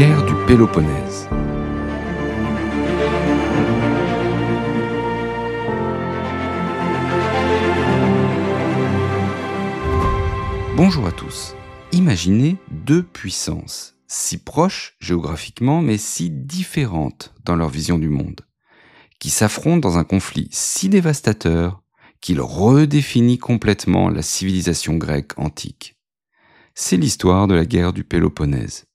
guerre du Péloponnèse. Bonjour à tous. Imaginez deux puissances, si proches géographiquement mais si différentes dans leur vision du monde, qui s'affrontent dans un conflit si dévastateur qu'il redéfinit complètement la civilisation grecque antique. C'est l'histoire de la guerre du Péloponnèse,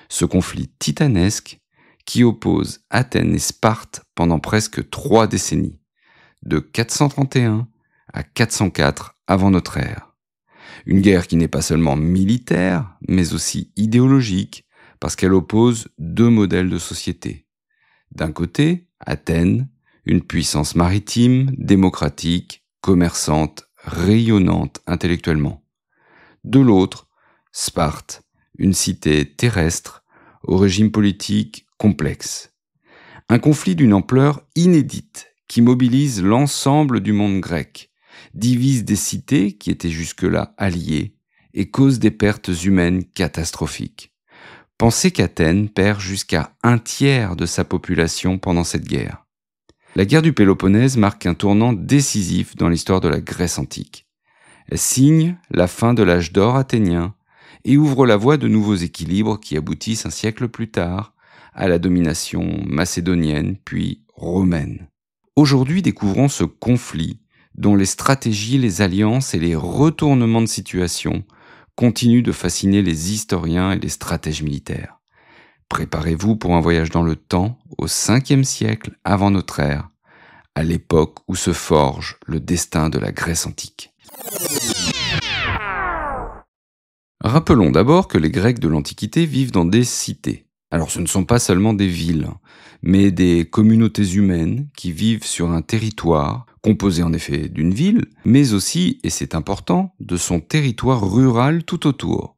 ce conflit titanesque qui oppose Athènes et Sparte pendant presque 3 décennies, de 431 à 404 avant notre ère. Une guerre qui n'est pas seulement militaire, mais aussi idéologique, parce qu'elle oppose deux modèles de société. D'un côté, Athènes, une puissance maritime, démocratique, commerçante, rayonnante intellectuellement. De l'autre, Sparte, une cité terrestre, au régime politique complexe. Un conflit d'une ampleur inédite, qui mobilise l'ensemble du monde grec, divise des cités qui étaient jusque-là alliées et cause des pertes humaines catastrophiques. Pensez qu'Athènes perd jusqu'à 1/3 de sa population pendant cette guerre. La guerre du Péloponnèse marque un tournant décisif dans l'histoire de la Grèce antique. Elle signe la fin de l'âge d'or athénien et ouvre la voie de nouveaux équilibres qui aboutissent un siècle plus tard à la domination macédonienne puis romaine. Aujourd'hui, découvrons ce conflit dont les stratégies, les alliances et les retournements de situation continuent de fasciner les historiens et les stratèges militaires. Préparez-vous pour un voyage dans le temps, au 5e siècle avant notre ère, à l'époque où se forge le destin de la Grèce antique. Rappelons d'abord que les Grecs de l'Antiquité vivent dans des cités. Alors ce ne sont pas seulement des villes, mais des communautés humaines qui vivent sur un territoire, composé en effet d'une ville, mais aussi, et c'est important, de son territoire rural tout autour.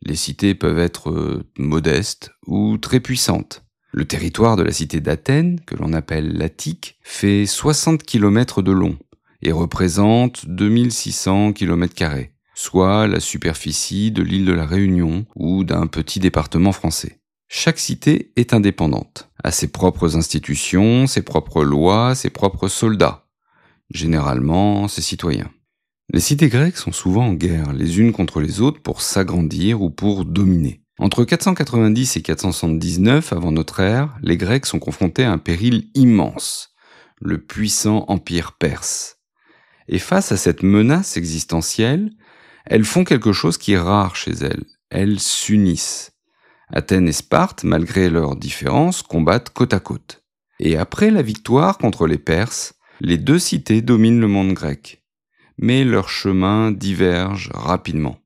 Les cités peuvent être modestes ou très puissantes. Le territoire de la cité d'Athènes, que l'on appelle l'Attique, fait 60 km de long et représente 2600 km², soit la superficie de l'île de la Réunion ou d'un petit département français. Chaque cité est indépendante, a ses propres institutions, ses propres lois, ses propres soldats, généralement ses citoyens. Les cités grecques sont souvent en guerre les unes contre les autres pour s'agrandir ou pour dominer. Entre 490 et 479 avant notre ère, les Grecs sont confrontés à un péril immense, le puissant empire perse. Et face à cette menace existentielle, elles font quelque chose qui est rare chez elles s'unissent. Athènes et Sparte, malgré leurs différences, combattent côte à côte. Et après la victoire contre les Perses, les deux cités dominent le monde grec. Mais leurs chemins divergent rapidement.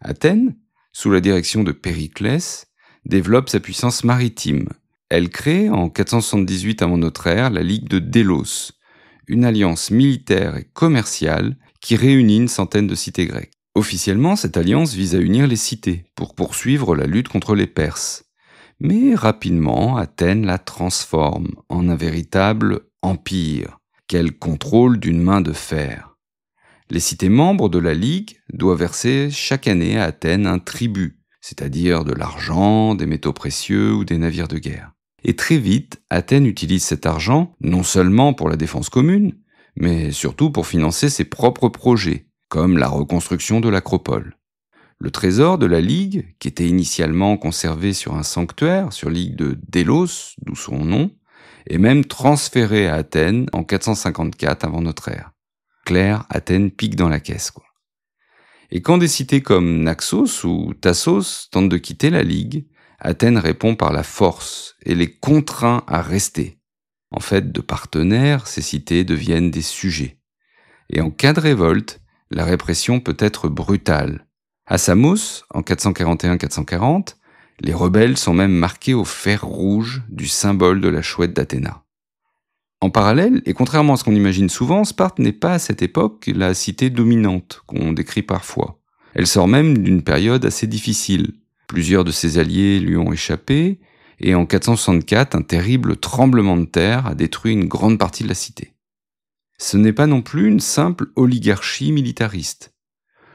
Athènes, sous la direction de Périclès, développe sa puissance maritime. Elle crée, en 478 avant notre ère, la Ligue de Délos, une alliance militaire et commerciale qui réunit une centaine de cités grecques. Officiellement, cette alliance vise à unir les cités pour poursuivre la lutte contre les Perses. Mais rapidement, Athènes la transforme en un véritable empire qu'elle contrôle d'une main de fer. Les cités membres de la Ligue doivent verser chaque année à Athènes un tribut, c'est-à-dire de l'argent, des métaux précieux ou des navires de guerre. Et très vite, Athènes utilise cet argent non seulement pour la défense commune, mais surtout pour financer ses propres projets, comme la reconstruction de l'acropole. Le trésor de la Ligue, qui était initialement conservé sur un sanctuaire, sur l'île de Délos, d'où son nom, est même transféré à Athènes en 454 avant notre ère. Claire, Athènes pique dans la caisse, quoi. Et quand des cités comme Naxos ou Tassos tentent de quitter la Ligue, Athènes répond par la force et les contraint à rester. En fait, de partenaires, ces cités deviennent des sujets. Et en cas de révolte, la répression peut être brutale. À Samos, en 441-440, les rebelles sont même marqués au fer rouge du symbole de la chouette d'Athéna. En parallèle, et contrairement à ce qu'on imagine souvent, Sparte n'est pas à cette époque la cité dominante qu'on décrit parfois. Elle sort même d'une période assez difficile. Plusieurs de ses alliés lui ont échappé, et en 464, un terrible tremblement de terre a détruit une grande partie de la cité. Ce n'est pas non plus une simple oligarchie militariste.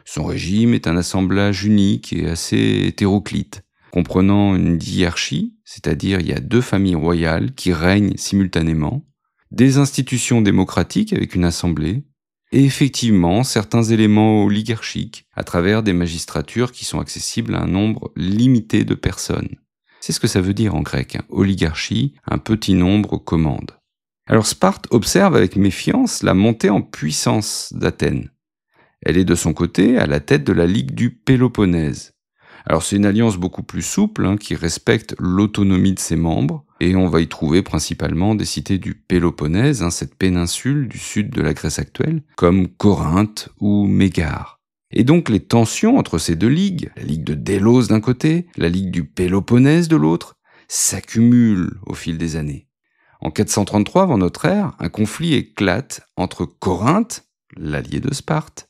Son régime est un assemblage unique et assez hétéroclite, comprenant une diarchie, c'est-à-dire il y a 2 familles royales qui règnent simultanément, des institutions démocratiques avec une assemblée, et effectivement certains éléments oligarchiques à travers des magistratures qui sont accessibles à un nombre limité de personnes. C'est ce que ça veut dire en grec, oligarchie, un petit nombre commande. Alors Sparte observe avec méfiance la montée en puissance d'Athènes. Elle est de son côté à la tête de la Ligue du Péloponnèse. Alors c'est une alliance beaucoup plus souple qui respecte l'autonomie de ses membres, et on va y trouver principalement des cités du Péloponnèse, cette péninsule du sud de la Grèce actuelle, comme Corinthe ou Mégare. Et donc les tensions entre ces 2 ligues, la Ligue de Délos d'un côté, la Ligue du Péloponnèse de l'autre, s'accumulent au fil des années. En 433 avant notre ère, un conflit éclate entre Corinthe, l'allié de Sparte,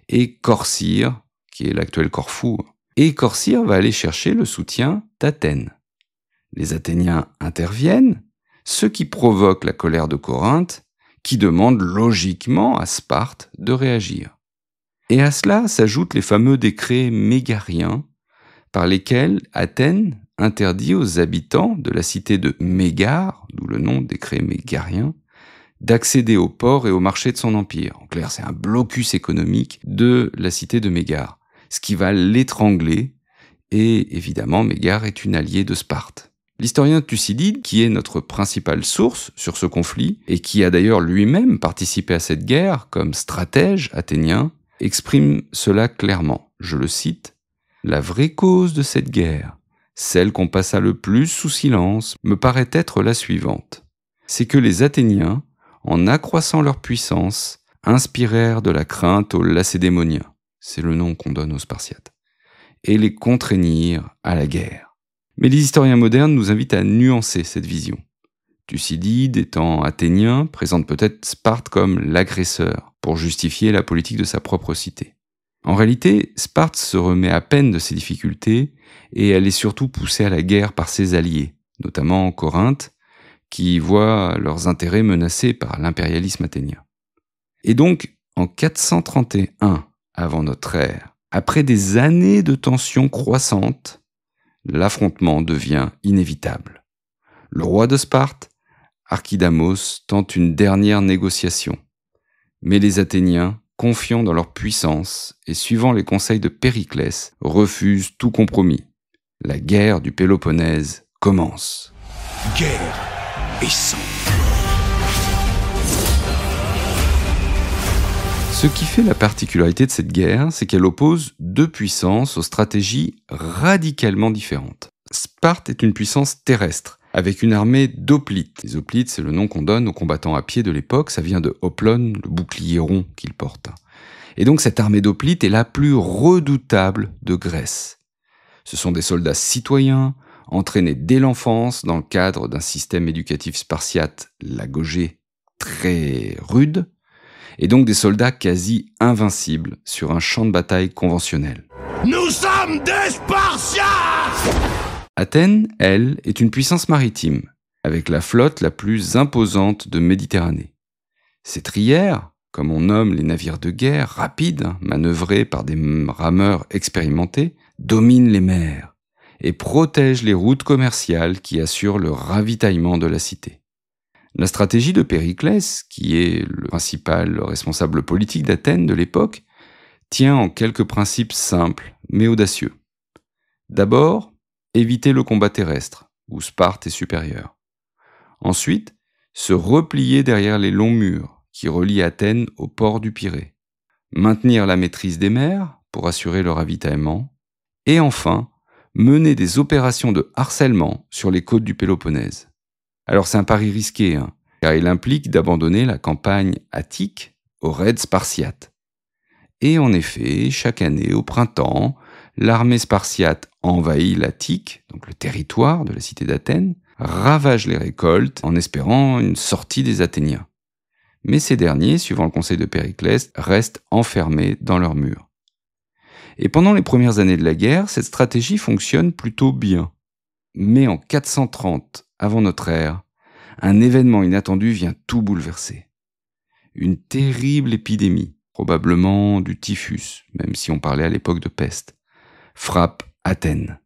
et Corcyre, qui est l'actuel Corfou. Et Corcyre va aller chercher le soutien d'Athènes. Les Athéniens interviennent, ce qui provoque la colère de Corinthe, qui demande logiquement à Sparte de réagir. Et à cela s'ajoutent les fameux décrets mégariens, par lesquels Athènes interdit aux habitants de la cité de Mégare, d'où le nom décret mégarien, d'accéder aux ports et aux marchés de son empire. En clair, c'est un blocus économique de la cité de Mégare, ce qui va l'étrangler, et évidemment Mégare est une alliée de Sparte. L'historien Thucydide, qui est notre principale source sur ce conflit, et qui a d'ailleurs lui-même participé à cette guerre comme stratège athénien, exprime cela clairement. Je le cite, « La vraie cause de cette guerre, celle qu'on passa le plus sous silence, me paraît être la suivante. C'est que les Athéniens, en accroissant leur puissance, inspirèrent de la crainte aux Lacédémoniens, c'est le nom qu'on donne aux Spartiates, et les contraignirent à la guerre. » Mais les historiens modernes nous invitent à nuancer cette vision. Thucydide, étant athénien, présente peut-être Sparte comme l'agresseur, pour justifier la politique de sa propre cité. En réalité, Sparte se remet à peine de ses difficultés, et elle est surtout poussée à la guerre par ses alliés, notamment Corinthe, qui voient leurs intérêts menacés par l'impérialisme athénien. Et donc, en 431 avant notre ère, après des années de tensions croissantes, l'affrontement devient inévitable. Le roi de Sparte, Archidamos, tente une dernière négociation. Mais les Athéniens, confiants dans leur puissance et suivant les conseils de Périclès, refusent tout compromis. La guerre du Péloponnèse commence. Guerre et sang. Ce qui fait la particularité de cette guerre, c'est qu'elle oppose 2 puissances aux stratégies radicalement différentes. Sparte est une puissance terrestre, avec une armée d'hoplites. Les hoplites, c'est le nom qu'on donne aux combattants à pied de l'époque, ça vient de hoplon, le bouclier rond qu'ils portent. Et donc cette armée d'hoplites est la plus redoutable de Grèce. Ce sont des soldats citoyens, entraînés dès l'enfance dans le cadre d'un système éducatif spartiate, l'agogé, très rude, et donc des soldats quasi invincibles sur un champ de bataille conventionnel. Nous sommes des Spartiates! Athènes, elle, est une puissance maritime, avec la flotte la plus imposante de Méditerranée. Ses trières, comme on nomme les navires de guerre, rapides, manœuvrés par des rameurs expérimentés, dominent les mers et protègent les routes commerciales qui assurent le ravitaillement de la cité. La stratégie de Périclès, qui est le principal responsable politique d'Athènes de l'époque, tient en quelques principes simples mais audacieux. D'abord, éviter le combat terrestre, où Sparte est supérieure. Ensuite, se replier derrière les longs murs qui relient Athènes au port du Pirée. Maintenir la maîtrise des mers pour assurer le ravitaillement. Et enfin, mener des opérations de harcèlement sur les côtes du Péloponnèse. Alors c'est un pari risqué, car il implique d'abandonner la campagne attique aux raids spartiates. Et en effet, chaque année, au printemps, l'armée spartiate envahit l'Attique, donc le territoire de la cité d'Athènes, ravage les récoltes en espérant une sortie des Athéniens. Mais ces derniers, suivant le conseil de Périclès, restent enfermés dans leurs murs. Et pendant les premières années de la guerre, cette stratégie fonctionne plutôt bien. Mais en 430 avant notre ère, un événement inattendu vient tout bouleverser. Une terrible épidémie, probablement du typhus, même si on parlait à l'époque de peste, frappe Athènes.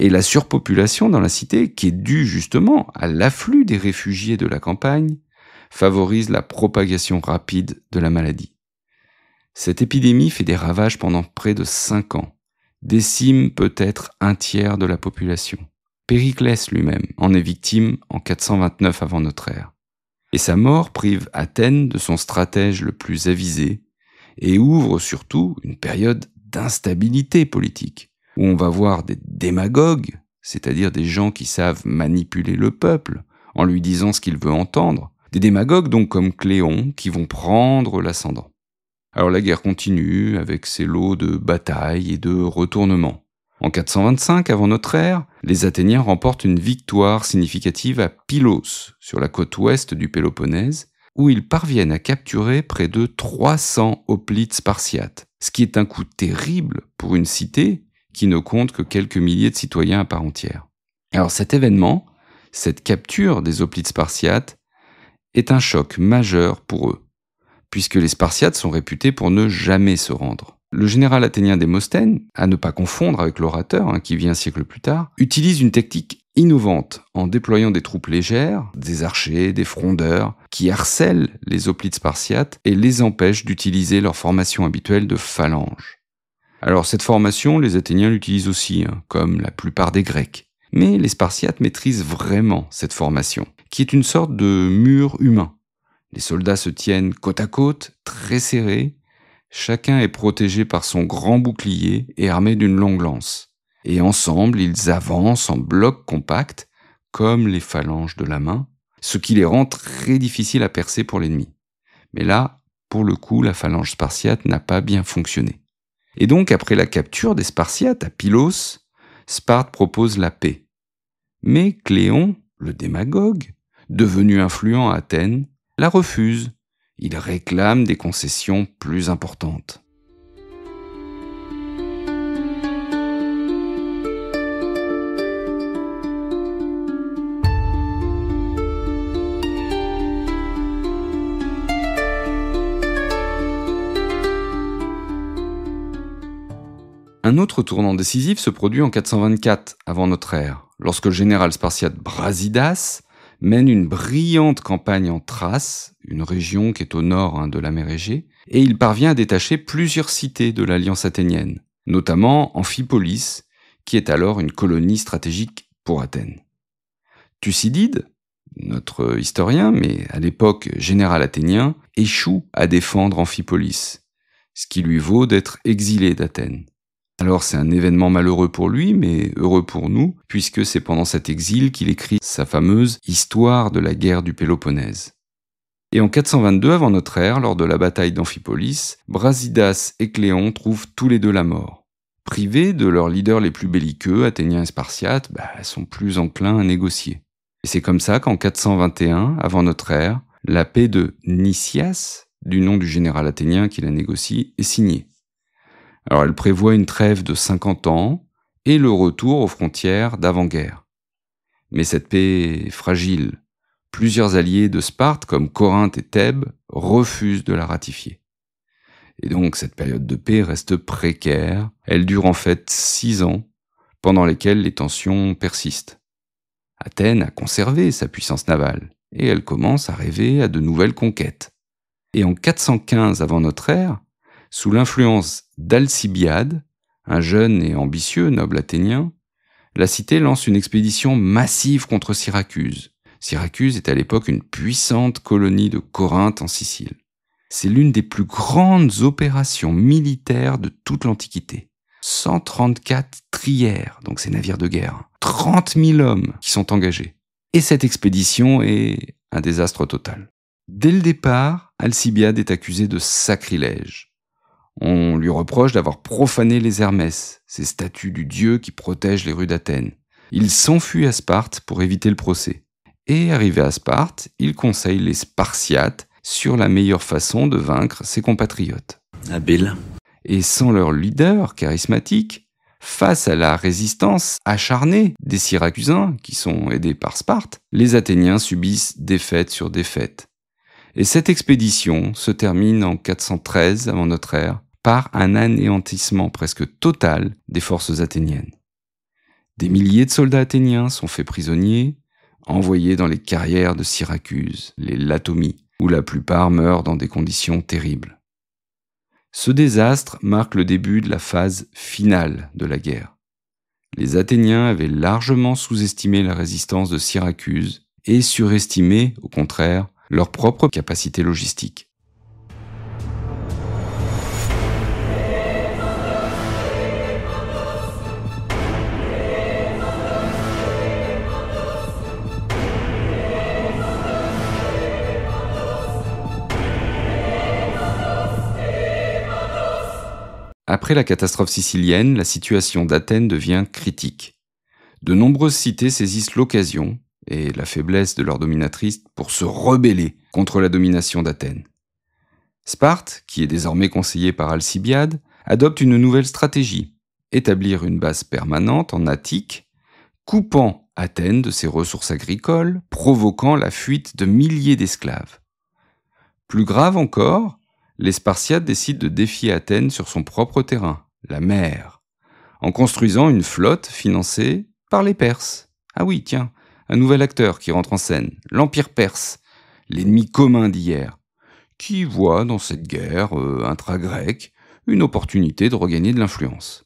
Et la surpopulation dans la cité, qui est due justement à l'afflux des réfugiés de la campagne, favorise la propagation rapide de la maladie. Cette épidémie fait des ravages pendant près de 5 ans, décime peut-être un tiers de la population. Périclès lui-même en est victime en 429 avant notre ère. Et sa mort prive Athènes de son stratège le plus avisé et ouvre surtout une période d'instabilité politique, où on va voir des démagogues, c'est-à-dire des gens qui savent manipuler le peuple en lui disant ce qu'il veut entendre, des démagogues donc comme Cléon qui vont prendre l'ascendant. Alors la guerre continue avec ses lots de batailles et de retournements. En 425 avant notre ère, les Athéniens remportent une victoire significative à Pylos, sur la côte ouest du Péloponnèse, où ils parviennent à capturer près de 300 hoplites spartiates, ce qui est un coup terrible pour une cité qui ne compte que quelques milliers de citoyens à part entière. Alors cet événement, cette capture des hoplites spartiates, est un choc majeur pour eux, puisque les Spartiates sont réputés pour ne jamais se rendre. Le général athénien Démosthène, à ne pas confondre avec l'orateur qui vit un siècle plus tard, utilise une technique innovante en déployant des troupes légères, des archers, des frondeurs, qui harcèlent les hoplites spartiates et les empêchent d'utiliser leur formation habituelle de phalange. Alors cette formation, les Athéniens l'utilisent aussi, comme la plupart des Grecs. Mais les Spartiates maîtrisent vraiment cette formation, qui est une sorte de mur humain. Les soldats se tiennent côte à côte, très serrés. Chacun est protégé par son grand bouclier et armé d'une longue lance. Et ensemble, ils avancent en bloc compact, comme les phalanges de la main, ce qui les rend très difficiles à percer pour l'ennemi. Mais là, pour le coup, la phalange spartiate n'a pas bien fonctionné. Et donc, après la capture des Spartiates à Pylos, Sparte propose la paix. Mais Cléon, le démagogue, devenu influent à Athènes, la refuse. Il réclame des concessions plus importantes. Un autre tournant décisif se produit en 424 avant notre ère, lorsque le général spartiate Brasidas mène une brillante campagne en Thrace, une région qui est au nord de la mer Égée, et il parvient à détacher plusieurs cités de l'alliance athénienne, notamment Amphipolis, qui est alors une colonie stratégique pour Athènes. Thucydide, notre historien, mais à l'époque général athénien, échoue à défendre Amphipolis, ce qui lui vaut d'être exilé d'Athènes. Alors c'est un événement malheureux pour lui, mais heureux pour nous, puisque c'est pendant cet exil qu'il écrit sa fameuse « Histoire de la guerre du Péloponnèse ». Et en 422 avant notre ère, lors de la bataille d'Amphipolis, Brasidas et Cléon trouvent tous les deux la mort. Privés de leurs leaders les plus belliqueux, athéniens et spartiates, sont plus enclins à négocier. Et c'est comme ça qu'en 421 avant notre ère, la paix de Nicias, du nom du général athénien qui la négocie, est signée. Alors elle prévoit une trêve de 50 ans et le retour aux frontières d'avant-guerre. Mais cette paix est fragile. Plusieurs alliés de Sparte, comme Corinthe et Thèbes, refusent de la ratifier. Et donc cette période de paix reste précaire. Elle dure en fait 6 ans, pendant lesquels les tensions persistent. Athènes a conservé sa puissance navale, et elle commence à rêver à de nouvelles conquêtes. Et en 415 avant notre ère, sous l'influence d'Alcibiade, un jeune et ambitieux noble athénien, la cité lance une expédition massive contre Syracuse. Syracuse est à l'époque une puissante colonie de Corinthe en Sicile. C'est l'une des plus grandes opérations militaires de toute l'Antiquité. 134 trières, donc ces navires de guerre, 30 000 hommes qui sont engagés. Et cette expédition est un désastre total. Dès le départ, Alcibiade est accusé de sacrilège. On lui reproche d'avoir profané les Hermès, ces statues du dieu qui protègent les rues d'Athènes. Il s'enfuit à Sparte pour éviter le procès. Et arrivé à Sparte, il conseille les Spartiates sur la meilleure façon de vaincre ses compatriotes. Habile. Et sans leur leader charismatique, face à la résistance acharnée des Syracusains, qui sont aidés par Sparte, les Athéniens subissent défaite sur défaite. Et cette expédition se termine en 413 avant notre ère par un anéantissement presque total des forces athéniennes. Des milliers de soldats athéniens sont faits prisonniers, envoyés dans les carrières de Syracuse, les latomies, où la plupart meurent dans des conditions terribles. Ce désastre marque le début de la phase finale de la guerre. Les Athéniens avaient largement sous-estimé la résistance de Syracuse et surestimé, au contraire, leur propre capacité logistique. Après la catastrophe sicilienne, la situation d'Athènes devient critique. De nombreuses cités saisissent l'occasion et la faiblesse de leur dominatrice pour se rebeller contre la domination d'Athènes. Sparte, qui est désormais conseillée par Alcibiade, adopte une nouvelle stratégie, établir une base permanente en Attique, coupant Athènes de ses ressources agricoles, provoquant la fuite de milliers d'esclaves. Plus grave encore, les Spartiates décident de défier Athènes sur son propre terrain, la mer, en construisant une flotte financée par les Perses. Ah oui, tiens, un nouvel acteur qui rentre en scène, l'Empire perse, l'ennemi commun d'hier, qui voit dans cette guerre intra-grecque une opportunité de regagner de l'influence.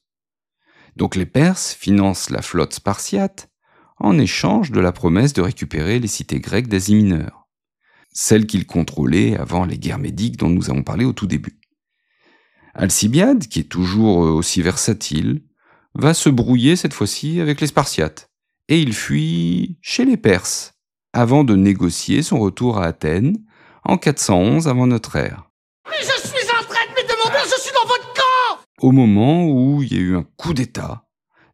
Donc les Perses financent la flotte spartiate en échange de la promesse de récupérer les cités grecques d'Asie mineure, celles qu'ils contrôlaient avant les guerres médiques dont nous avons parlé au tout début. Alcibiade, qui est toujours aussi versatile, va se brouiller cette fois-ci avec les Spartiates, et il fuit chez les Perses, avant de négocier son retour à Athènes en 411 avant notre ère. Mais je suis en train de me demander, je suis dans votre camp! Au moment où il y a eu un coup d'État,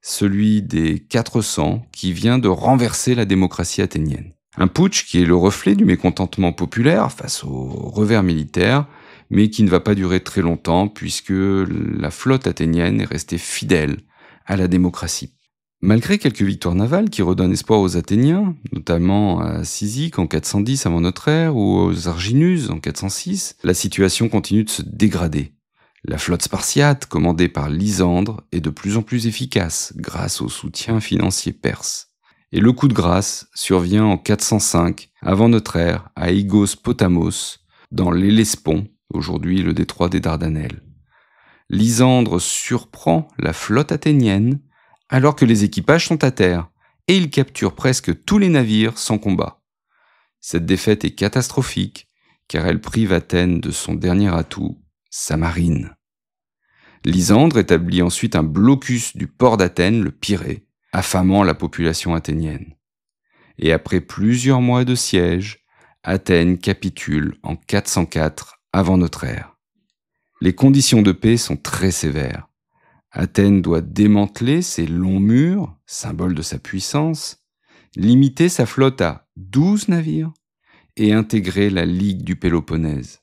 celui des 400 qui vient de renverser la démocratie athénienne. Un putsch qui est le reflet du mécontentement populaire face au revers militaire, mais qui ne va pas durer très longtemps puisque la flotte athénienne est restée fidèle à la démocratie. Malgré quelques victoires navales qui redonnent espoir aux Athéniens, notamment à Cyzique en 410 avant notre ère ou aux Arginus en 406, la situation continue de se dégrader. La flotte spartiate, commandée par Lysandre, est de plus en plus efficace grâce au soutien financier perse. Et le coup de grâce survient en 405 avant notre ère à Aigos Potamos, dans l'Hellespont, aujourd'hui le détroit des Dardanelles. Lysandre surprend la flotte athénienne alors que les équipages sont à terre, et il capture presque tous les navires sans combat. Cette défaite est catastrophique, car elle prive Athènes de son dernier atout, sa marine. Lysandre établit ensuite un blocus du port d'Athènes, le Pirée, affamant la population athénienne. Et après plusieurs mois de siège, Athènes capitule en 404 avant notre ère. Les conditions de paix sont très sévères. Athènes doit démanteler ses longs murs, symbole de sa puissance, limiter sa flotte à 12 navires et intégrer la Ligue du Péloponnèse.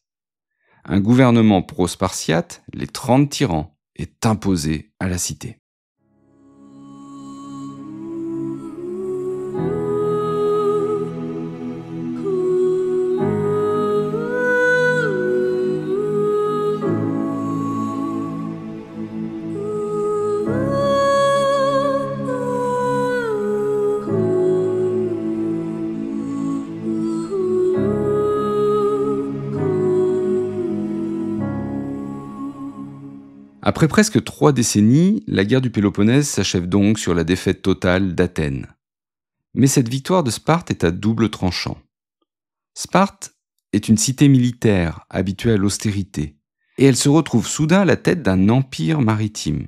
Un gouvernement pro-spartiate, les 30 tyrans, est imposé à la cité. Après presque 3 décennies, la guerre du Péloponnèse s'achève donc sur la défaite totale d'Athènes. Mais cette victoire de Sparte est à double tranchant. Sparte est une cité militaire habituée à l'austérité, et elle se retrouve soudain à la tête d'un empire maritime.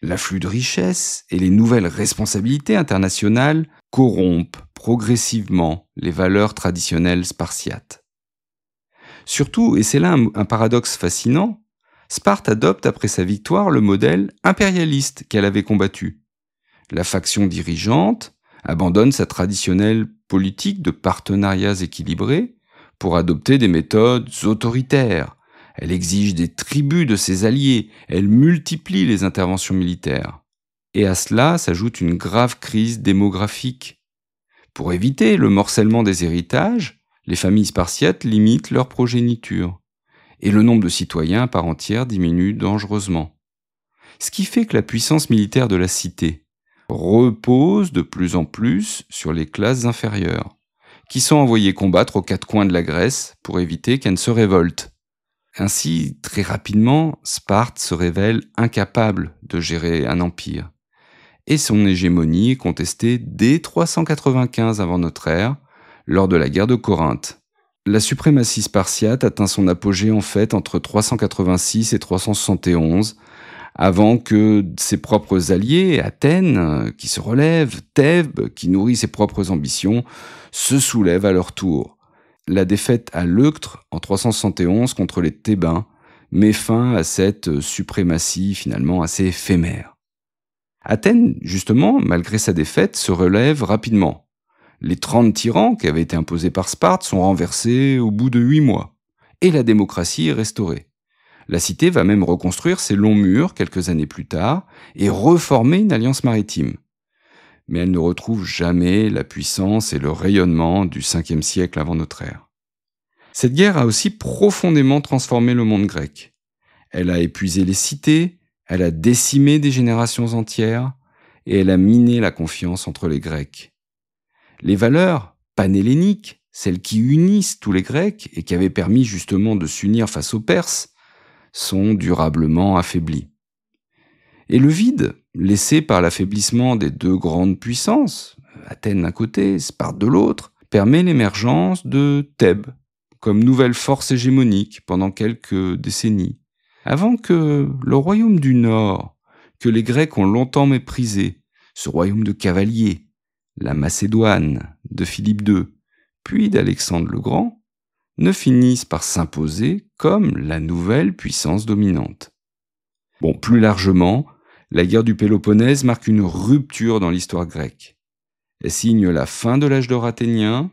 L'afflux de richesses et les nouvelles responsabilités internationales corrompent progressivement les valeurs traditionnelles spartiates. Surtout, et c'est là un paradoxe fascinant, Sparte adopte après sa victoire le modèle impérialiste qu'elle avait combattu. La faction dirigeante abandonne sa traditionnelle politique de partenariats équilibrés pour adopter des méthodes autoritaires. Elle exige des tribus de ses alliés, elle multiplie les interventions militaires. Et à cela s'ajoute une grave crise démographique. Pour éviter le morcellement des héritages, les familles spartiates limitent leur progéniture. Et le nombre de citoyens à part entière diminue dangereusement. Ce qui fait que la puissance militaire de la cité repose de plus en plus sur les classes inférieures, qui sont envoyées combattre aux quatre coins de la Grèce pour éviter qu'elle ne se révolte. Ainsi, très rapidement, Sparte se révèle incapable de gérer un empire. Et son hégémonie est contestée dès 395 avant notre ère, lors de la guerre de Corinthe. La suprématie spartiate atteint son apogée en fait entre 386 et 371, avant que ses propres alliés, Athènes, qui se relève, Thèbes, qui nourrit ses propres ambitions, se soulèvent à leur tour. La défaite à Leuctre en 371 contre les Thébains met fin à cette suprématie finalement assez éphémère. Athènes, justement, malgré sa défaite, se relève rapidement. Les 30 tyrans qui avaient été imposés par Sparte sont renversés au bout de 8 mois, et la démocratie est restaurée. La cité va même reconstruire ses longs murs quelques années plus tard et reformer une alliance maritime. Mais elle ne retrouve jamais la puissance et le rayonnement du 5e siècle avant notre ère. Cette guerre a aussi profondément transformé le monde grec. Elle a épuisé les cités, elle a décimé des générations entières, et elle a miné la confiance entre les Grecs. Les valeurs panhelléniques, celles qui unissent tous les Grecs et qui avaient permis justement de s'unir face aux Perses, sont durablement affaiblies. Et le vide, laissé par l'affaiblissement des deux grandes puissances, Athènes d'un côté, Sparte de l'autre, permet l'émergence de Thèbes, comme nouvelle force hégémonique pendant quelques décennies, avant que le royaume du Nord, que les Grecs ont longtemps méprisé, ce royaume de cavaliers, la Macédoine de Philippe II, puis d'Alexandre le Grand, ne finissent par s'imposer comme la nouvelle puissance dominante. Bon, plus largement, la guerre du Péloponnèse marque une rupture dans l'histoire grecque. Elle signe la fin de l'âge d'or athénien,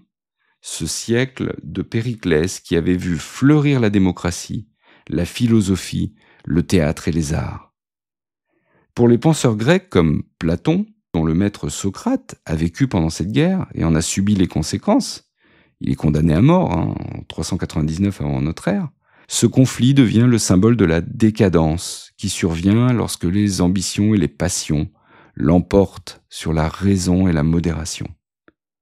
ce siècle de Périclès qui avait vu fleurir la démocratie, la philosophie, le théâtre et les arts. Pour les penseurs grecs comme Platon, dont le maître Socrate a vécu pendant cette guerre et en a subi les conséquences, il est condamné à mort en 399 avant notre ère, ce conflit devient le symbole de la décadence qui survient lorsque les ambitions et les passions l'emportent sur la raison et la modération.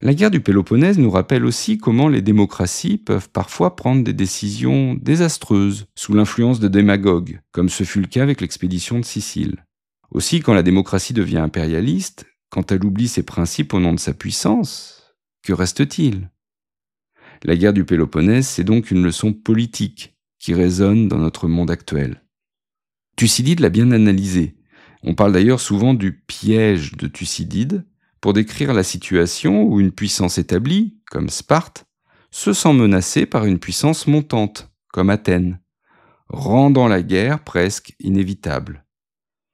La guerre du Péloponnèse nous rappelle aussi comment les démocraties peuvent parfois prendre des décisions désastreuses sous l'influence de démagogues, comme ce fut le cas avec l'expédition de Sicile. Aussi, quand la démocratie devient impérialiste, quand elle oublie ses principes au nom de sa puissance, que reste-t-il ? La guerre du Péloponnèse, c'est donc une leçon politique qui résonne dans notre monde actuel. Thucydide l'a bien analysé. On parle d'ailleurs souvent du piège de Thucydide pour décrire la situation où une puissance établie, comme Sparte, se sent menacée par une puissance montante, comme Athènes, rendant la guerre presque inévitable.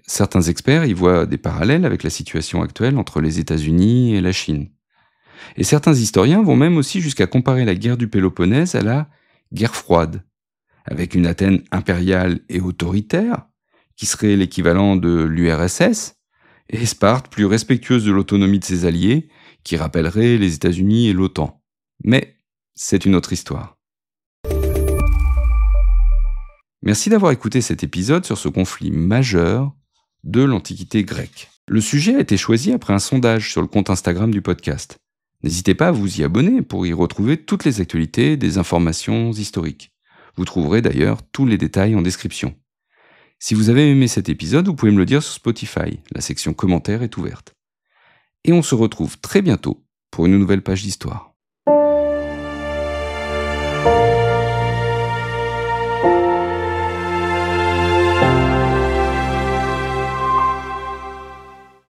Certains experts y voient des parallèles avec la situation actuelle entre les États-Unis et la Chine. Et certains historiens vont même aussi jusqu'à comparer la guerre du Péloponnèse à la guerre froide, avec une Athènes impériale et autoritaire, qui serait l'équivalent de l'URSS, et Sparte plus respectueuse de l'autonomie de ses alliés, qui rappellerait les États-Unis et l'OTAN. Mais c'est une autre histoire. Merci d'avoir écouté cet épisode sur ce conflit majeur de l'Antiquité grecque. Le sujet a été choisi après un sondage sur le compte Instagram du podcast. N'hésitez pas à vous y abonner pour y retrouver toutes les actualités et des informations historiques. Vous trouverez d'ailleurs tous les détails en description. Si vous avez aimé cet épisode, vous pouvez me le dire sur Spotify. La section commentaires est ouverte. Et on se retrouve très bientôt pour une nouvelle page d'histoire.